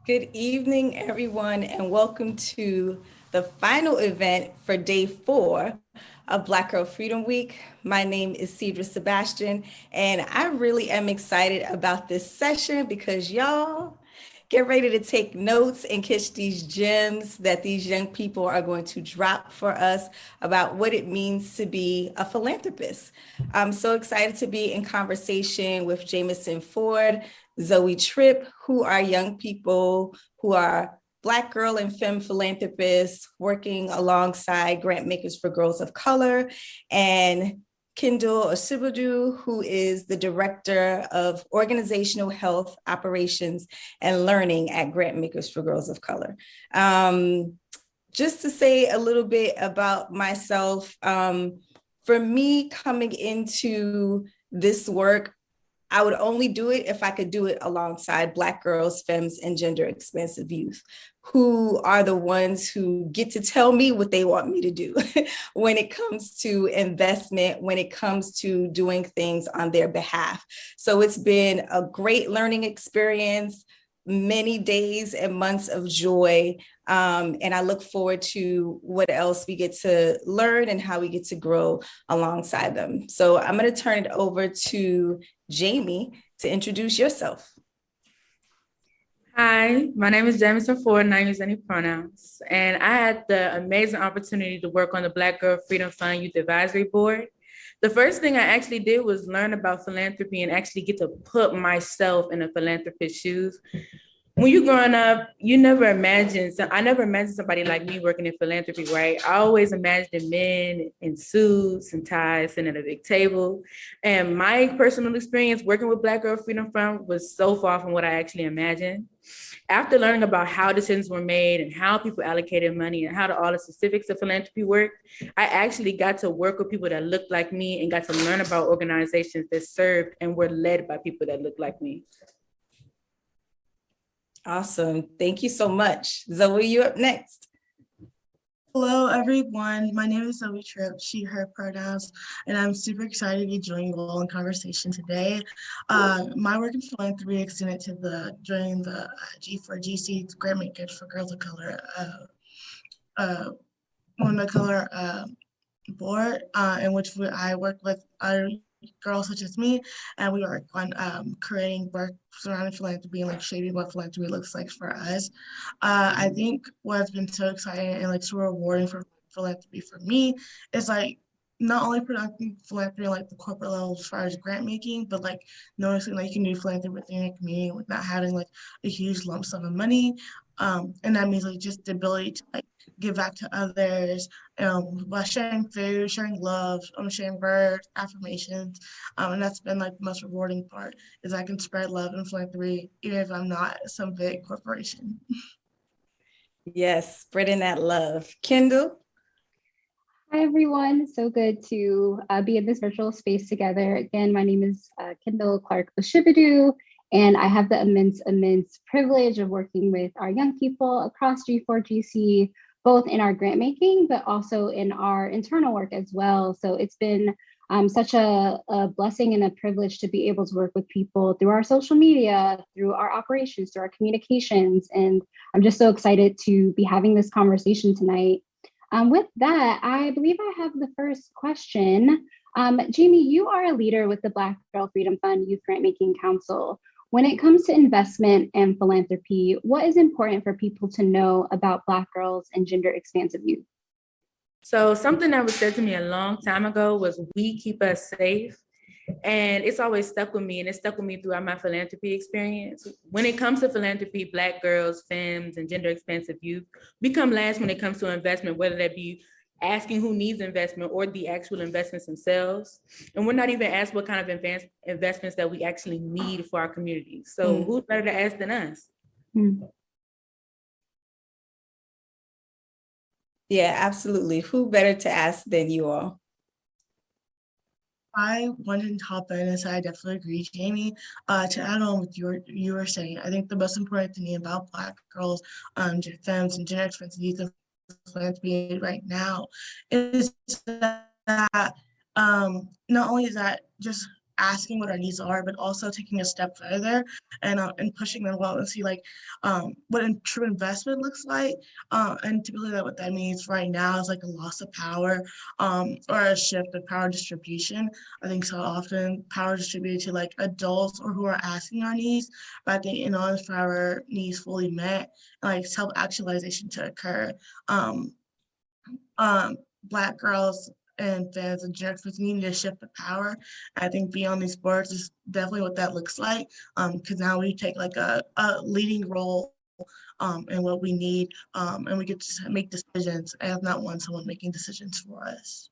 Good evening, everyone, and welcome to the final event for day 4 of Black Girl Freedom Week. My name is Cidra Sebastien, and I really am excited about this session because y'all get ready to take notes and catch these gems that these young people are going to drop for us about what it means to be a philanthropist. I'm so excited to be in conversation with Jamison Ford, Zoe Tripp, who are young people who are Black girl and femme philanthropists working alongside Grantmakers for Girls of Color, and Kyndall Osibodu, who is the Director of Organizational Health Operations and Learning at Grantmakers for Girls of Color. Just to say a little bit about myself, for me coming into this work, I would only do it if I could do it alongside Black girls, femmes, and gender-expansive youth, who are the ones who get to tell me what they want me to do when it comes to investment, when it comes to doing things on their behalf. So it's been a great learning experience, many days and months of joy. And I look forward to what else we get to learn and how we get to grow alongside them. So I'm going to turn it over to Jamie to introduce yourself. Hi, my name is Jamison Ford, and I use any pronouns. And I had the amazing opportunity to work on the Black Girl Freedom Fund Youth Advisory Board. The first thing I actually did was learn about philanthropy and actually get to put myself in a philanthropist's shoes. When you're growing up, you never imagine, I never imagined somebody like me working in philanthropy, right? I always imagined men in suits and ties sitting at a big table. And my personal experience working with Black Girl Freedom Fund was so far from what I actually imagined. After learning about how decisions were made and how people allocated money and how all the specifics of philanthropy worked, I actually got to work with people that looked like me and got to learn about organizations that served and were led by people that looked like me. Awesome. Thank you so much. Zoe, you up next. Hello, everyone. My name is Zoe Tripp, she, her pronouns, and I'm super excited to be joining you all in conversation today. My work in philanthropy extended to joining the G4GC Grantmakers for Girls of Color, Women of Color board, in which I work with other girls such as me, and we work on creating work surrounding philanthropy and like shaping what philanthropy looks like for us. I think what's been so exciting and like so rewarding for philanthropy for me is like not only producing philanthropy like the corporate level as far as grant making, but like noticing that you can do philanthropy within your community with not having like a huge lump sum of money. And that means like just the ability to like give back to others, by sharing food, sharing love, sharing words, affirmations. And that's been like the most rewarding part is I can spread love and philanthropy even if I'm not some big corporation. Yes, spreading that love. Kyndall? Hi, everyone. So good to be in this virtual space together. Again, my name is Kyndall Osibodu, and I have the immense privilege of working with our young people across G4GC, both in our grant making, but also in our internal work as well. So it's been such a blessing and a privilege to be able to work with people through our social media, through our operations, through our communications. And I'm just so excited to be having this conversation tonight. With that, I believe I have the first question. Jamie, you are a leader with the Black Girl Freedom Fund Youth Grantmaking Council. When it comes to investment and philanthropy, what is important for people to know about Black girls and gender-expansive youth? So something that was said to me a long time ago was, "We keep us safe." And it's always stuck with me, and it's stuck with me throughout my philanthropy experience. When it comes to philanthropy, Black girls, femmes, and gender-expansive youth, we come last when it comes to investment, whether that be asking who needs investment or the actual investments themselves. And we're not even asked what kind of investments that we actually need for our communities. So who's better to ask than us? Yeah, absolutely. Who better to ask than you all? I wanted to hop in and say I definitely agree, Jamie. To add on with you were saying, I think the most important thing about Black girls, femmes, and gender-expansive youth and philanthropy right now is that not only is that just asking what our needs are, but also taking a step further and pushing them well and see like what a true investment looks like. And typically what that means right now is like a loss of power or a shift of power distribution. I think so often power distributed to like adults or who are asking our needs, but I think in order for our needs fully met, like self-actualization to occur, um, Black girls and fans and jerks need to shift the power. I think beyond these boards is definitely what that looks like. Because now we take like a leading role in what we need, and we get to make decisions and not want someone making decisions for us.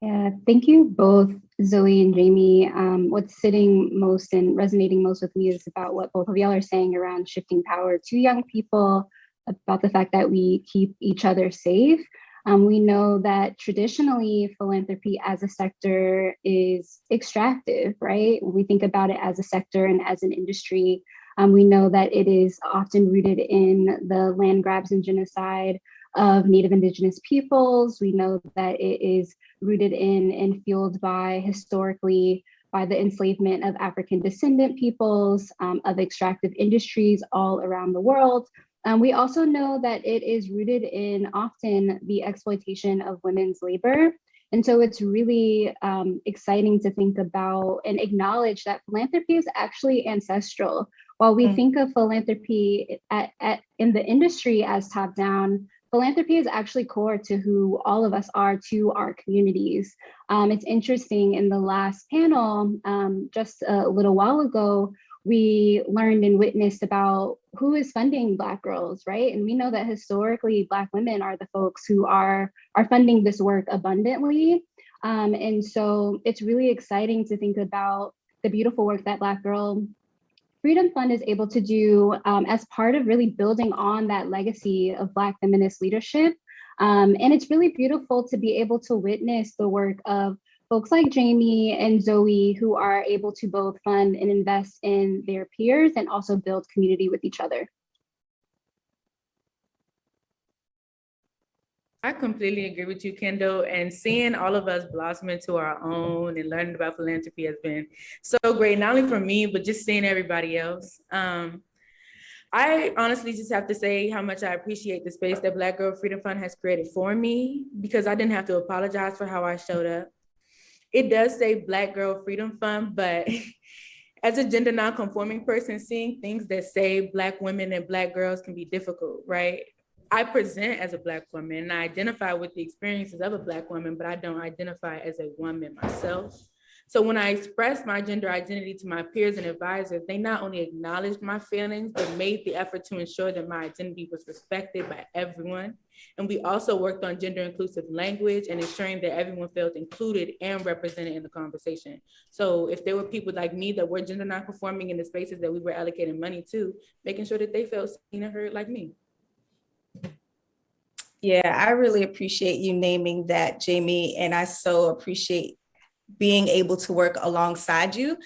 Yeah, thank you both, Zoe and Jamie. What's sitting most and resonating most with me is about what both of y'all are saying around shifting power to young people, about the fact that we keep each other safe. We know that traditionally philanthropy as a sector is extractive, right? When we think about it as a sector and as an industry, we know that it is often rooted in the land grabs and genocide of Native Indigenous peoples. We know that it is rooted in and fueled by historically by the enslavement of African descendant peoples, of extractive industries all around the world. We also know that it is rooted in often the exploitation of women's labor. And so it's really exciting to think about and acknowledge that philanthropy is actually ancestral. While we think of philanthropy in the industry as top down, philanthropy is actually core to who all of us are, to our communities. It's interesting, in the last panel, just a little while ago, we learned and witnessed about who is funding Black girls, right? And we know that historically Black women are the folks who are funding this work abundantly. And so it's really exciting to think about the beautiful work that Black Girl Freedom Fund is able to do as part of really building on that legacy of Black feminist leadership. And it's really beautiful to be able to witness the work of folks like Jamie and Zoe, who are able to both fund and invest in their peers and also build community with each other. I completely agree with you, Kyndall. And seeing all of us blossom into our own and learning about philanthropy has been so great, not only for me, but just seeing everybody else. I honestly just have to say how much I appreciate the space that Black Girl Freedom Fund has created for me, because I didn't have to apologize for how I showed up. It does say Black Girl Freedom Fund, but as a gender non-conforming person, seeing things that say Black women and Black girls can be difficult, right? I present as a Black woman and I identify with the experiences of a Black woman, but I don't identify as a woman myself. So when I expressed my gender identity to my peers and advisors, they not only acknowledged my feelings, but made the effort to ensure that my identity was respected by everyone. And we also worked on gender inclusive language and ensuring that everyone felt included and represented in the conversation. So if there were people like me that were gender non-conforming in the spaces that we were allocating money to, making sure that they felt seen and heard like me. Yeah, I really appreciate you naming that, Jamie. And I so appreciate being able to work alongside you,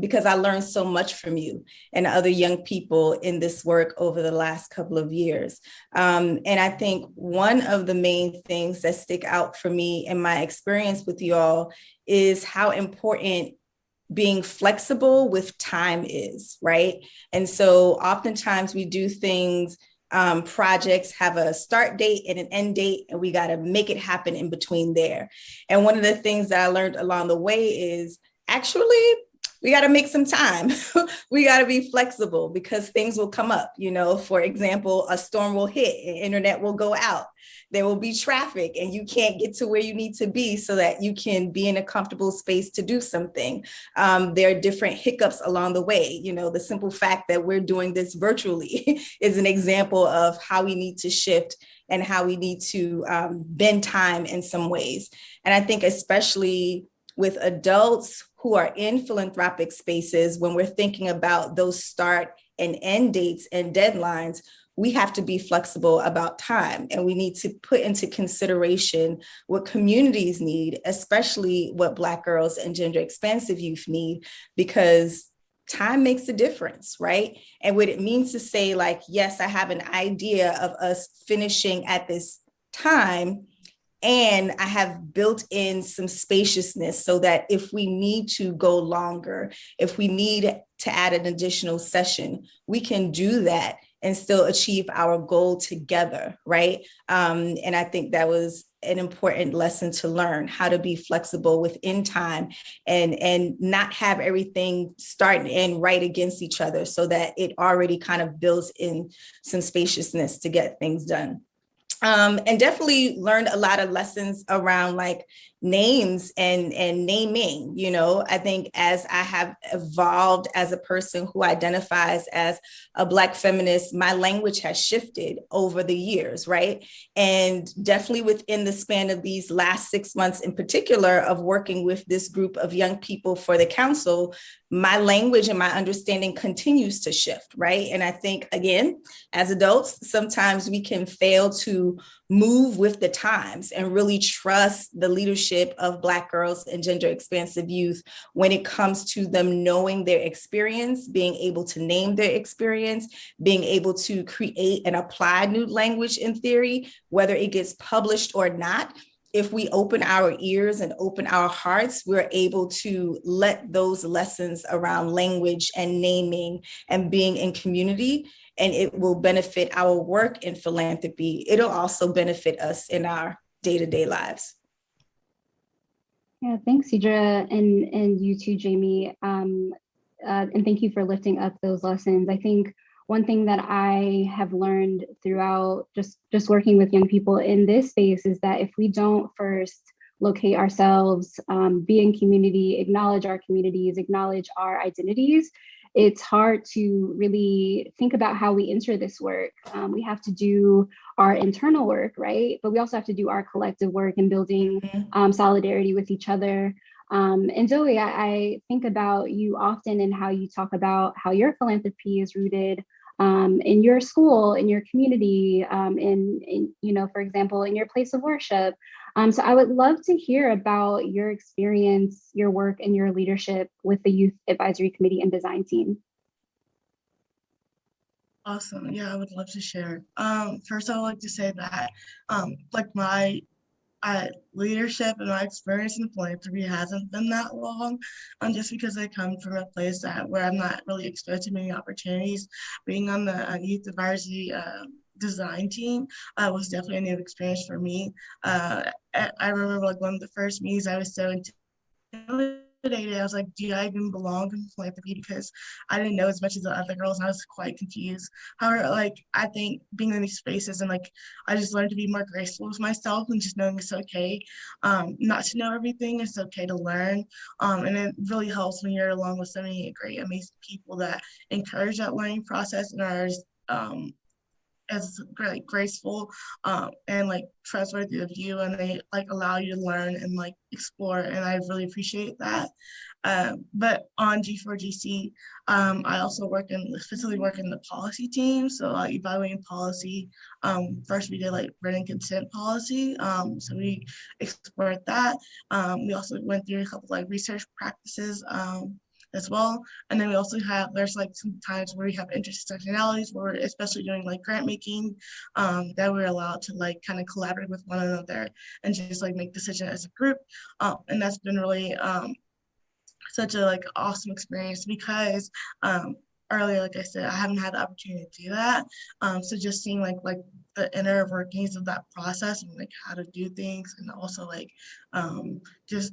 because I learned so much from you and other young people in this work over the last couple of years. And I think one of the main things that stick out for me in my experience with you all is how important being flexible with time is, right? And so oftentimes we do things, projects have a start date and an end date, and we got to make it happen in between there. And one of the things that I learned along the way is actually we got to make some time. We got to be flexible because things will come up. You know, for example, a storm will hit and internet will go out. There will be traffic and you can't get to where you need to be so that you can be in a comfortable space to do something. There are different hiccups along the way. You know, the simple fact that we're doing this virtually is an example of how we need to shift and how we need to bend time in some ways. And I think especially with adults who are in philanthropic spaces, when we're thinking about those start and end dates and deadlines, we have to be flexible about time, and we need to put into consideration what communities need, especially what Black girls and gender expansive youth need, because time makes a difference, right? And what it means to say, like, yes, I have an idea of us finishing at this time, And I have built in some spaciousness so that if we need to go longer, if we need to add an additional session, we can do that and still achieve our goal together, right? And I think that was an important lesson to learn, how to be flexible within time and not have everything start and end right against each other, so that it already kind of builds in some spaciousness to get things done. And definitely learned a lot of lessons around like names and naming. I think as I have evolved as a person who identifies as a Black feminist, my language has shifted over the years, right? And definitely within the span of these last 6 months in particular of working with this group of young people for the council, my language and my understanding continues to shift, right? And I think, again, as adults, sometimes we can fail to move with the times and really trust the leadership of Black girls and gender expansive youth when it comes to them knowing their experience, being able to name their experience, being able to create and apply new language in theory, whether it gets published or not. If we open our ears and open our hearts, we're able to let those lessons around language and naming and being in community, and it will benefit our work in philanthropy. It'll also benefit us in our day-to-day lives. Yeah, thanks, Cidra, and you too, Jamie. And thank you for lifting up those lessons. I think one thing that I have learned throughout just working with young people in this space is that if we don't first locate ourselves, be in community, acknowledge our communities, acknowledge our identities, it's hard to really think about how we enter this work. We have to do our internal work, right? But we also have to do our collective work in building solidarity with each other. And Zoe, I think about you often and how you talk about how your philanthropy is rooted in your school, in your community, in for example, in your place of worship. So I would love to hear about your experience, your work, and your leadership with the Youth Advisory Committee and Design Team. Awesome. Yeah, I would love to share. First, I would like to say that like my leadership and my experience in philanthropy hasn't been that long, just because I come from a place where I'm not really exposed to many opportunities. Being on the Youth Advisory design team was definitely a new experience for me. I remember like one of the first meetings I was so intimidated. I was like, do I even belong in philanthropy? Because I didn't know as much as the other girls, and I was quite confused. However, like I think being in these spaces and like I just learned to be more graceful with myself and just knowing it's okay not to know everything. It's okay to learn, and it really helps when you're along with so many great, amazing people that encourage that learning process and are as like graceful and like trustworthy of you, and they like allow you to learn and like explore, and I really appreciate that. But on G4GC, I also specifically work in the policy team, so evaluating policy. First we did like written consent policy, so we explored that. We also went through a couple like research practices as well. And then we also there's like some times where we have intersectionalities where we're especially doing like grant making, that we're allowed to like kind of collaborate with one another and just like make decisions as a group. And that's been really such a like awesome experience because earlier, like I said, I haven't had the opportunity to do that. So just seeing like the inner workings of that process and like how to do things, and also like just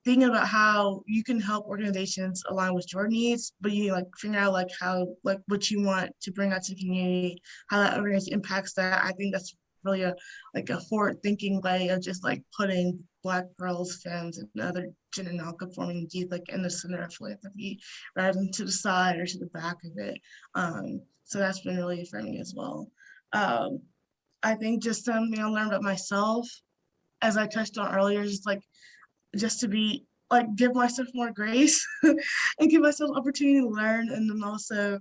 thinking about how you can help organizations align with your needs, but you like figure out like how like what you want to bring out to the community, how that organization impacts that. I think that's really a forward thinking way of just like putting Black girls, femmes, and other gender non-conforming youth like in the center of philanthropy rather than to the side or to the back of it. So that's been really affirming as well. I think just something I learned about myself, as I touched on earlier, is just to be like give myself more grace and give myself opportunity to learn, and then also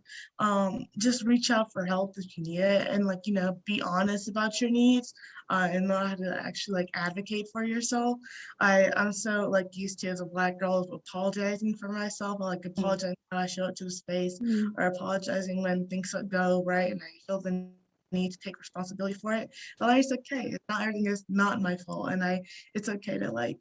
just reach out for help if you need it, and like be honest about your needs and know how to actually like advocate for yourself. I'm so like used to as a Black girl apologizing for myself, or like apologizing when I show up to the space, or apologizing when things don't go right and I feel the need to take responsibility for it, but like, it's okay. Not everything is not my fault, and it's okay to like,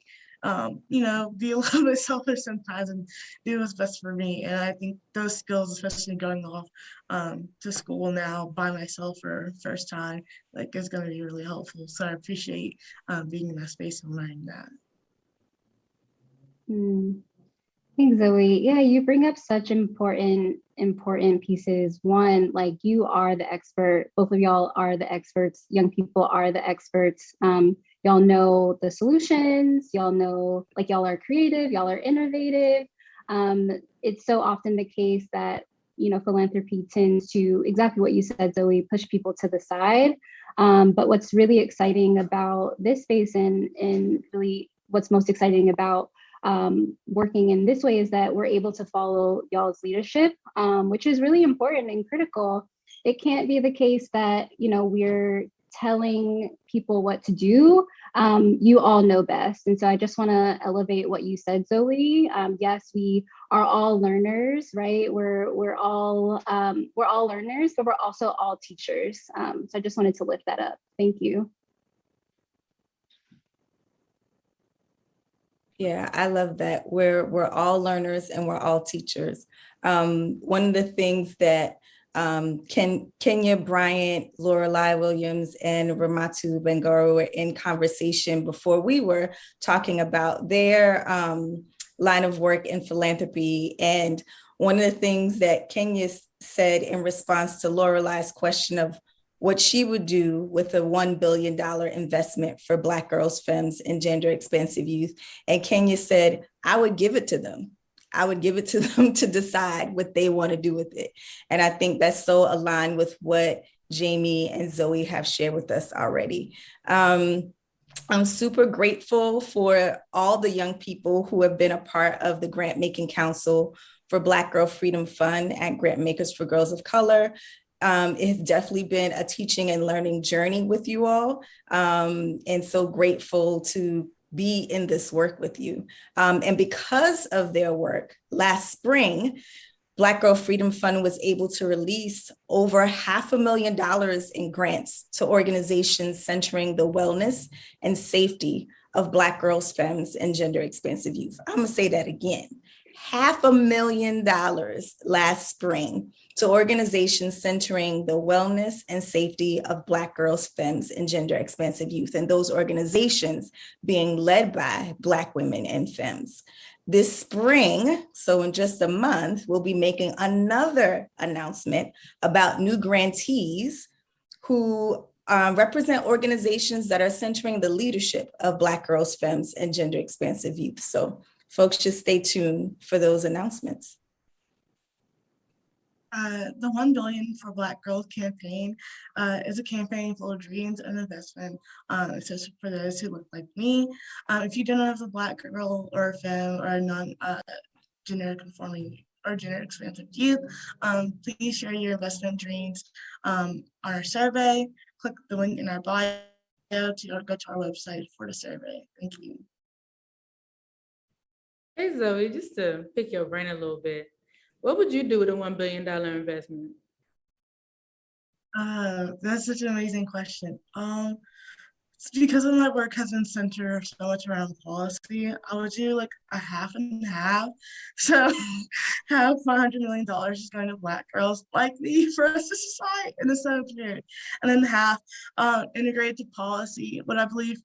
be a little bit selfish sometimes and do what's best for me. And I think those skills, especially going off to school now by myself for first time, like, is going to be really helpful. So I appreciate being in that space and learning that. Thanks, Zoe. Yeah, you bring up such important pieces. One, like, you are the expert. Both of y'all are the experts. Young people are the experts. Y'all know the solutions. Y'all know, like, y'all are creative. Y'all are innovative. It's so often the case that, philanthropy tends to, exactly what you said, Zoe, push people to the side. But what's really exciting about this space, and really what's most exciting about working in this way, is that we're able to follow y'all's leadership, which is really important and critical. It can't be the case that, we're telling people what to do. You all know best. And so I just want to elevate what you said, Zoe. Yes, we are all learners, right? We're all learners, but we're also all teachers. So I just wanted to lift that up. Thank you. Yeah, I love that. We're all learners and we're all teachers. One of the things that Kenya Bryant, Lorelei Williams, and Ramatu Bangaro were in conversation before we were talking about their line of work in philanthropy. And one of the things that Kenya said in response to Lorelei's question of what she would do with a $1 billion investment for Black girls, femmes, and gender-expansive youth. And Kenya said, I would give it to them. I would give it to them to decide what they want to do with it. And I think that's so aligned with what Jamie and Zoe have shared with us already. I'm super grateful for all the young people who have been a part of the Grantmaking Council for Black Girl Freedom Fund at Grantmakers for Girls of Color. It has definitely been a teaching and learning journey with you all, and so grateful to be in this work with you. And because of their work, last spring, Black Girl Freedom Fund was able to release over $500,000 in grants to organizations centering the wellness and safety of Black girls, femmes, and gender-expansive youth. I'm gonna say that again. $500,000 last spring to organizations centering the wellness and safety of Black girls, femmes, and gender-expansive youth, and those organizations being led by Black women and femmes. This spring, so in just a month, we'll be making another announcement about new grantees who represent organizations that are centering the leadership of Black girls, femmes, and gender-expansive youth. So folks, just stay tuned for those announcements. The 1 Billion for Black Girls campaign is a campaign full of dreams and investment, especially for those who look like me. If you don't have a Black girl or a femme or a non-gender conforming or gender expansive youth, please share your investment dreams on our survey. Click the link in our bio to go to our website for the survey. Thank you. Hey Zoe, just to pick your brain a little bit, what would you do with a $1 billion investment? That's such an amazing question. It's because of my work has been centered so much around policy. I would do like a half and half. So half $100 million is going to Black girls like me for us to society in the 7th period. And then half integrated to policy. What I believe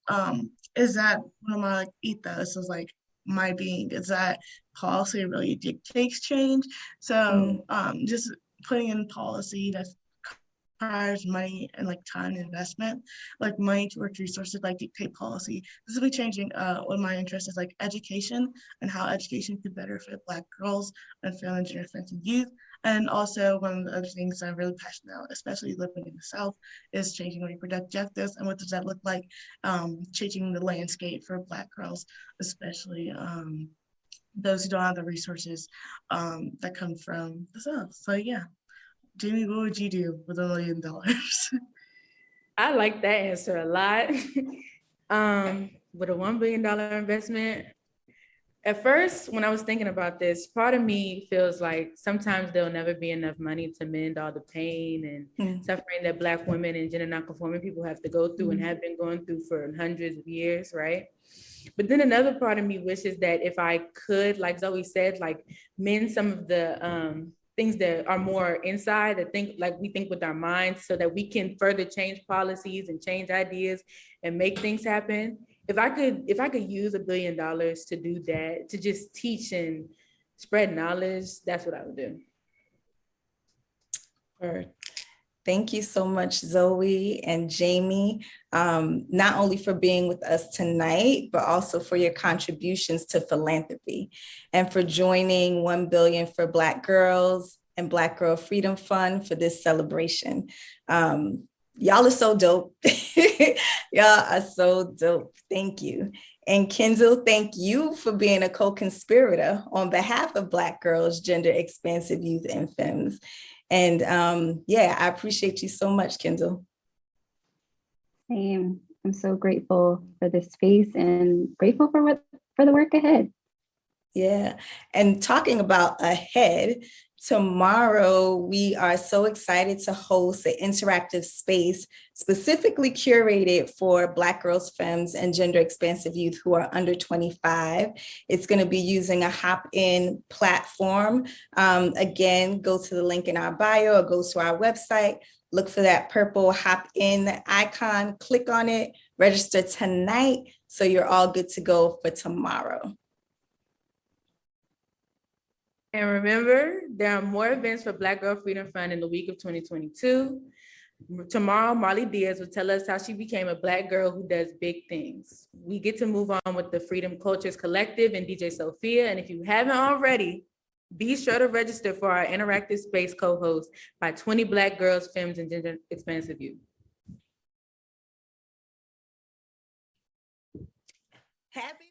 is that one of my like ethos is like my being is that policy really dictates change. So just putting in policy that requires money and like time and investment, like money towards resources like dictate policy. This will be changing what my interest is like education and how education could better fit Black girls and femmes and gender-expansive youth. And also one of the other things I'm really passionate about, especially living in the South, is changing reproductive justice. And what does that look like? Changing the landscape for Black girls, especially those who don't have the resources that come from the South. So yeah. Jamie, what would you do with $1 million? I like that answer a lot. With a $1 billion investment, At first, when I was thinking about this, part of me feels like sometimes there'll never be enough money to mend all the pain and suffering that Black women and gender nonconforming people have to go through and have been going through for hundreds of years, right? But then another part of me wishes that if I could, like Zoe said, like mend some of the things that are more inside, that think like we think with our minds, so that we can further change policies and change ideas and make things happen. If I could use $1 billion to do that, to just teach and spread knowledge, that's what I would do. Thank you so much, Zoe and Jamie, not only for being with us tonight, but also for your contributions to philanthropy and for joining 1 billion for Black Girls and Black Girl Freedom Fund for this celebration. Y'all are so dope. Y'all are so dope. Thank you. And Kyndall, thank you for being a co-conspirator on behalf of Black Girls, Gender-Expansive Youth, and Femmes. And yeah, I appreciate you so much, Kyndall. Same. I'm so grateful for this space and grateful for the work ahead. Yeah, and talking about ahead, tomorrow we are so excited to host an interactive space specifically curated for Black girls, femmes, and gender-expansive youth who are under 25. It's going to be using a hop-in platform. Again, go to the link in our bio or go to our website, look for that purple hop-in icon, click on it, register tonight, so you're all good to go for tomorrow. And remember, there are more events for Black Girl Freedom Fund in the week of 2022. Tomorrow, Marley Diaz will tell us how she became a Black girl who does big things. We get to move on with the Freedom Cultures Collective and DJ Sophia. And if you haven't already, be sure to register for our interactive space co-host by 20 Black girls, femmes, and gender-expansive youth. Happy